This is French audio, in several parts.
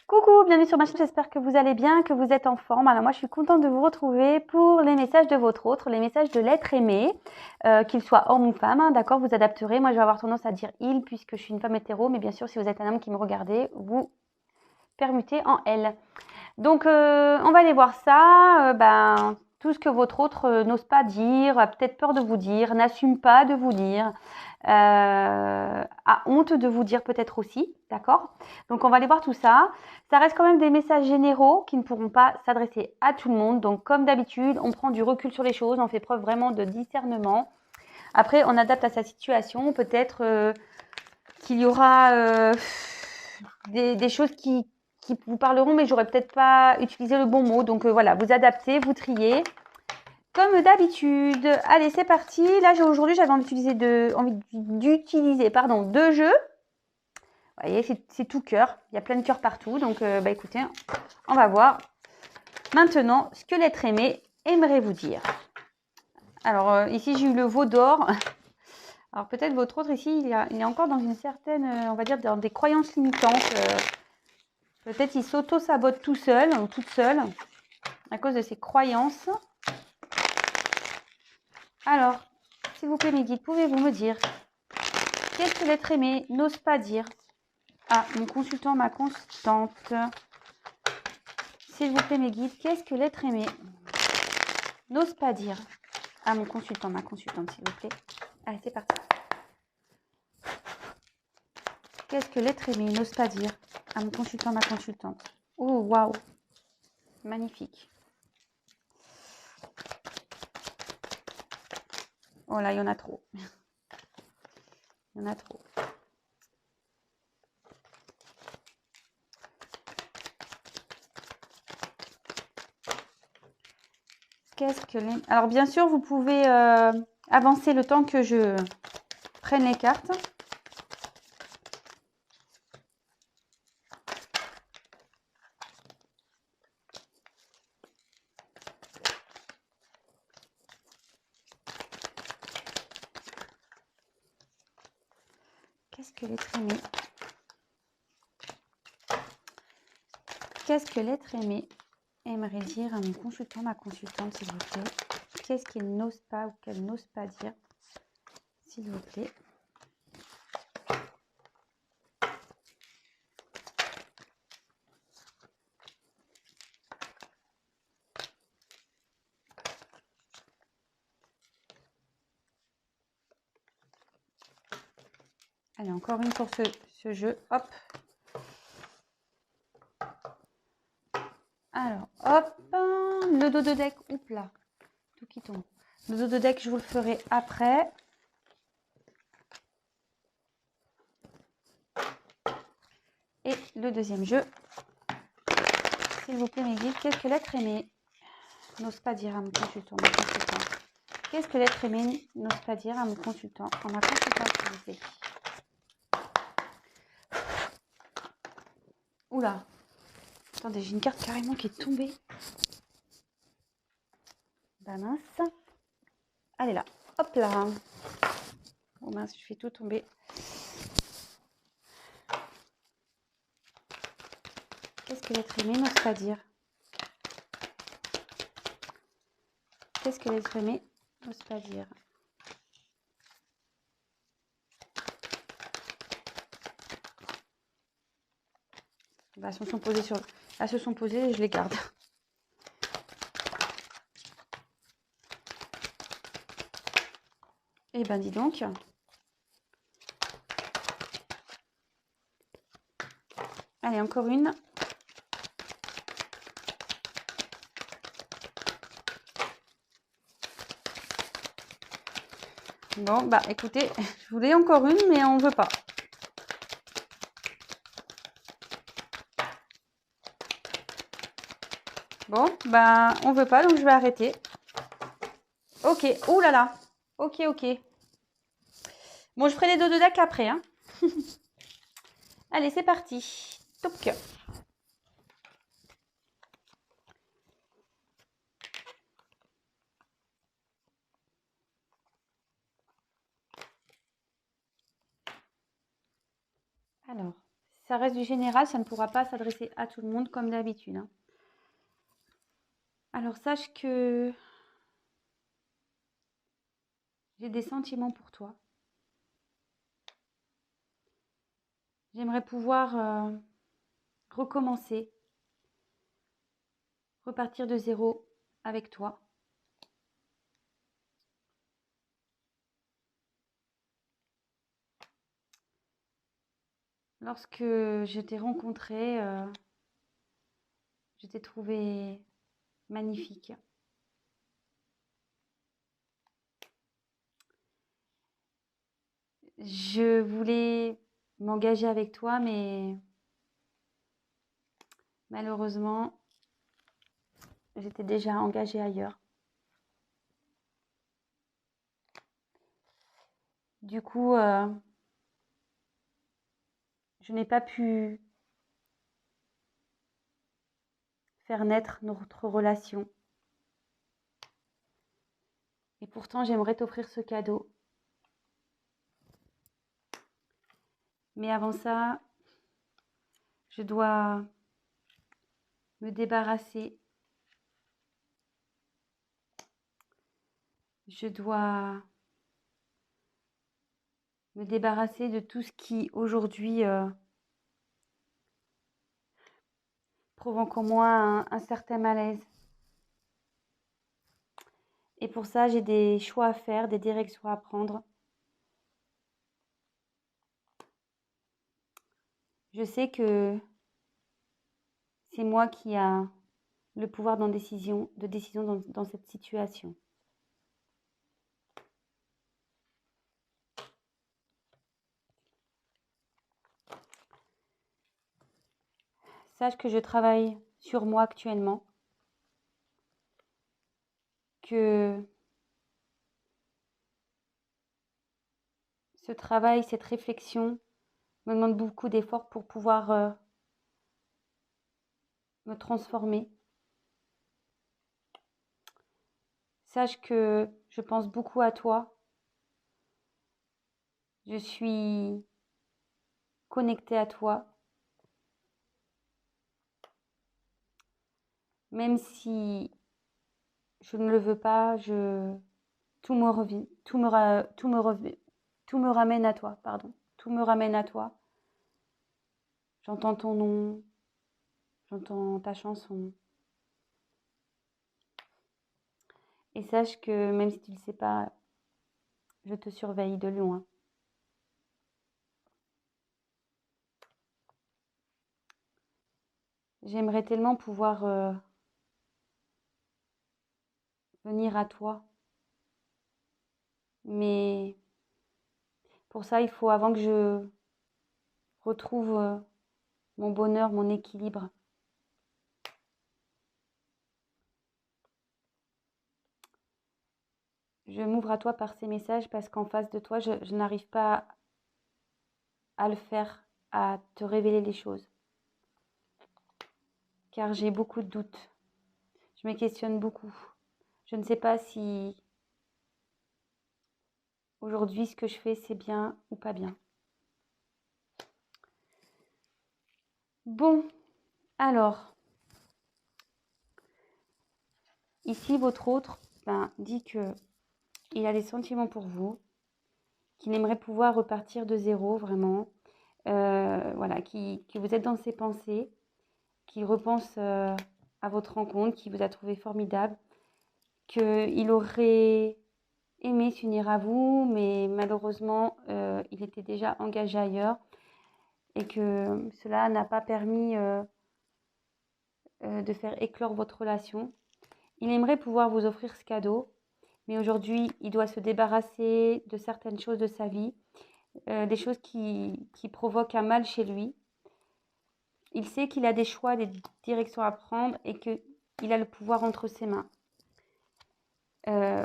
Coucou, bienvenue sur ma chaîne, j'espère que vous allez bien, que vous êtes en forme. Alors moi je suis contente de vous retrouver pour les messages de votre autre, les messages de l'être aimé, qu'il soit homme ou femme, hein, d'accord, vous adapterez. Moi je vais avoir tendance à dire il puisque je suis une femme hétéro, mais bien sûr si vous êtes un homme qui me regardez, vous permutez en elle. Donc on va aller voir ça, tout ce que votre autre n'ose pas dire, a peut-être peur de vous dire, n'assume pas de vous dire, a honte de vous dire peut-être aussi, d'accord? Donc on va aller voir tout ça. Ça reste quand même des messages généraux qui ne pourront pas s'adresser à tout le monde. Donc comme d'habitude, on prend du recul sur les choses, on fait preuve vraiment de discernement. Après, on adapte à sa situation. Peut-être qu'il y aura des choses qui vous parleront, mais j'aurais peut-être pas utilisé le bon mot. Donc voilà, vous adaptez, vous triez. Comme d'habitude. Allez, c'est parti. Là, aujourd'hui, j'avais envie d'utiliser deux jeux. Vous voyez, c'est tout cœur. Il y a plein de cœurs partout. Donc, écoutez, on va voir maintenant ce que l'être aimé aimerait vous dire. Alors, ici, j'ai eu le veau d'or. Alors, peut-être votre autre ici, il est encore dans une certaine, on va dire, dans des croyances limitantes. Peut-être il s'auto-sabote tout seul ou toute seule à cause de ses croyances. Alors, s'il vous plaît, mes guides, pouvez-vous me dire qu'est-ce que l'être aimé n'ose pas dire à mon consultant, ma consultante? S'il vous plaît, mes guides, qu'est-ce que l'être aimé n'ose pas dire à mon consultant, ma consultante, s'il vous plaît? Allez, c'est parti. Qu'est-ce que l'être aimé n'ose pas dire à mon consultant, ma consultante? Oh, waouh! Magnifique. Oh là, il y en a trop. Il y en a trop. Qu'est-ce que les... Alors, bien sûr, vous pouvez avancer le temps que je prenne les cartes. Qu'est-ce que l'être aimé? Qu'est-ce que l'être aimé aimerait dire à mon consultant, ma consultante, s'il vous plaît? Qu'est-ce qu'il n'ose pas ou qu'elle n'ose pas dire, s'il vous plaît? Allez, encore une pour ce jeu. Hop. Alors, hop. Le dos de deck. Oups là. Tout qui tombe. Le dos de deck, je vous le ferai après. Et le deuxième jeu. S'il vous plaît, mes guides, qu'est-ce que l'être aimé n'ose pas dire à mon consultant, ma consultante? Qu'est-ce que l'être aimé n'ose pas dire à mon consultant, à ma consultante, s'il vous plaît? Oula. Attendez, j'ai une carte carrément qui est tombée. Bah mince. Elle est là. Hop là. Oh mince, je fais tout tomber. Qu'est-ce que l'être aimé n'ose pas dire? Qu'est-ce que l'être aimé n'ose pas dire? Bah, elles se sont posées elles se sont posées et je les garde. Eh ben dis donc. Allez, encore une. Bon, bah écoutez, je voulais encore une, mais on ne veut pas. Bon, bah on veut pas, donc je vais arrêter. Ok, ouh là là. Ok, ok. Bon, je ferai les deux de deck après, hein. Allez, c'est parti. Top cœur. Alors, ça reste du général, ça ne pourra pas s'adresser à tout le monde comme d'habitude, hein. Alors, sache que j'ai des sentiments pour toi. J'aimerais pouvoir recommencer, repartir de zéro avec toi. Lorsque je t'ai rencontré, je t'ai trouvé magnifique. Je voulais m'engager avec toi, mais malheureusement, j'étais déjà engagée ailleurs. Du coup, je n'ai pas pu faire naître notre relation. Et pourtant, j'aimerais t'offrir ce cadeau. Mais avant ça, je dois me débarrasser. Je dois me débarrasser de tout ce qui aujourd'hui provoque en moi un certain malaise. Et pour ça, j'ai des choix à faire, des directions à prendre. Je sais que c'est moi qui a le pouvoir de décision dans cette situation. Sache que je travaille sur moi actuellement, que ce travail, cette réflexion me demande beaucoup d'efforts pour pouvoir me transformer. Sache que je pense beaucoup à toi. Je suis connectée à toi. Même si je ne le veux pas, tout me revient, tout me ramène à toi, pardon. Tout me ramène à toi. J'entends ton nom, j'entends ta chanson. Et sache que même si tu ne le sais pas, je te surveille de loin. J'aimerais tellement pouvoir venir à toi. Mais pour ça, il faut avant que je retrouve mon bonheur, mon équilibre. Je m'ouvre à toi par ces messages parce qu'en face de toi, je n'arrive pas à le faire, à te révéler les choses. Car j'ai beaucoup de doutes. Je me questionne beaucoup. Je ne sais pas si aujourd'hui ce que je fais c'est bien ou pas bien. Bon, alors, ici votre autre dit que il a des sentiments pour vous, qu'il aimerait pouvoir repartir de zéro vraiment, voilà, que vous êtes dans ses pensées, qu'il repense à votre rencontre, qu'il vous a trouvé formidable, qu'il aurait aimé s'unir à vous, mais malheureusement, il était déjà engagé ailleurs et que cela n'a pas permis de faire éclore votre relation. Il aimerait pouvoir vous offrir ce cadeau, mais aujourd'hui, il doit se débarrasser de certaines choses de sa vie, des choses qui provoquent un mal chez lui. Il sait qu'il a des choix, des directions à prendre et qu'il a le pouvoir entre ses mains.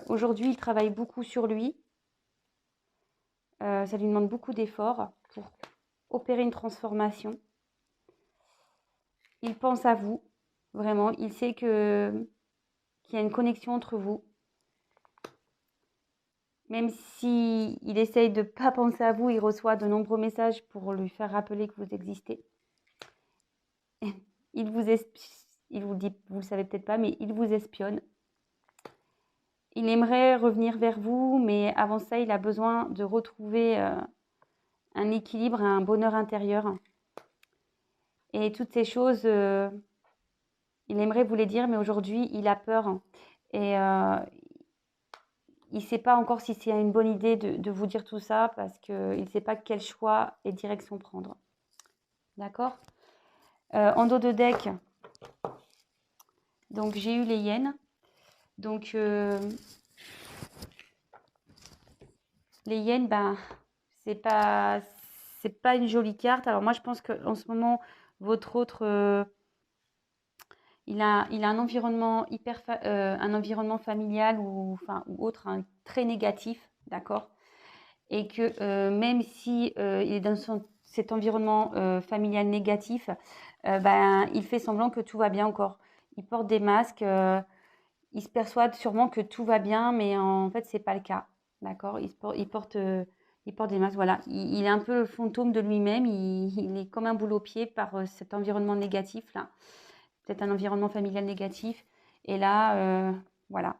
Aujourd'hui, il travaille beaucoup sur lui. Ça lui demande beaucoup d'efforts pour opérer une transformation. Il pense à vous, vraiment. Il sait qu'il y a une connexion entre vous. Même s'il essaye de ne pas penser à vous, il reçoit de nombreux messages pour lui faire rappeler que vous existez. il vous le dit, vous le savez peut-être pas, mais il vous espionne. Il aimerait revenir vers vous, mais avant ça, il a besoin de retrouver un équilibre, un bonheur intérieur. Et toutes ces choses, il aimerait vous les dire, mais aujourd'hui, il a peur. Et il ne sait pas encore si c'est une bonne idée de vous dire tout ça, parce qu'il ne sait pas quel choix et direction prendre. D'accord? En dos de deck, donc j'ai eu les hyènes. Donc, les hyènes, ben, c'est pas une jolie carte. Alors moi, je pense qu'en ce moment, votre autre, il a un environnement un environnement familial ou autre, hein, très négatif, d'accord? Et que même si il est dans cet environnement familial négatif, ben, il fait semblant que tout va bien encore. Il porte des masques, il se persuade sûrement que tout va bien, mais en fait, c'est pas le cas, d'accord? Il porte des masques, voilà. Il est un peu le fantôme de lui-même, il est comme un boule au pied par cet environnement négatif, là. Peut-être un environnement familial négatif. Et là, voilà.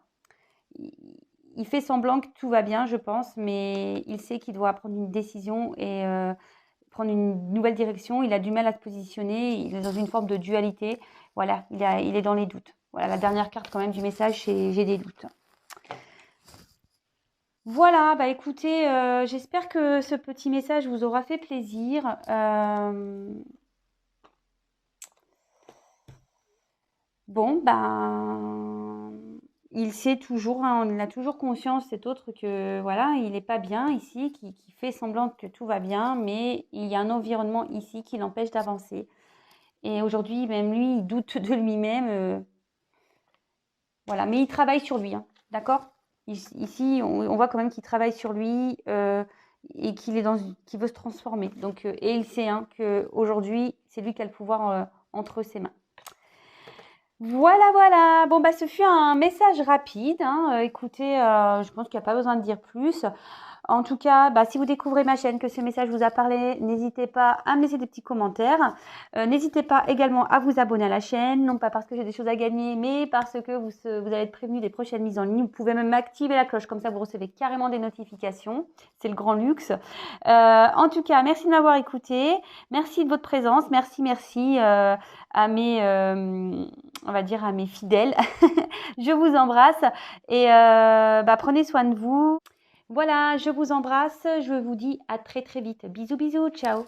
Il fait semblant que tout va bien, je pense, mais il sait qu'il doit prendre une décision et prendre une nouvelle direction. Il a du mal à se positionner. Il est dans une forme de dualité. Voilà, il est dans les doutes. Voilà, la dernière carte quand même du message, c'est j'ai des doutes. Voilà, bah écoutez, j'espère que ce petit message vous aura fait plaisir. Bon, ben, il sait toujours, hein, il a toujours conscience, cet autre, que voilà, il n'est pas bien ici, qui fait semblant que tout va bien, mais il y a un environnement ici qui l'empêche d'avancer. Et aujourd'hui, même lui, il doute de lui-même. Voilà, mais il travaille sur lui, hein, d'accord? Ici, on voit quand même qu'il travaille sur lui et qu'il veut se transformer. Donc, et il sait hein, qu'aujourd'hui, c'est lui qui a le pouvoir entre ses mains. Voilà, voilà. Bon, bah, ce fut un message rapide, hein. Écoutez, je pense qu'il n'y a pas besoin de dire plus. En tout cas, bah, si vous découvrez ma chaîne, que ce message vous a parlé, n'hésitez pas à me laisser des petits commentaires. N'hésitez pas également à vous abonner à la chaîne, non pas parce que j'ai des choses à gagner, mais parce que vous allez être prévenu des prochaines mises en ligne. Vous pouvez même activer la cloche, comme ça vous recevez carrément des notifications. C'est le grand luxe. En tout cas, merci de m'avoir écouté. Merci de votre présence. Merci à mes, on va dire, à mes fidèles. Je vous embrasse et bah, prenez soin de vous. Voilà, je vous embrasse. Je vous dis à très très vite. Bisous, bisous. Ciao.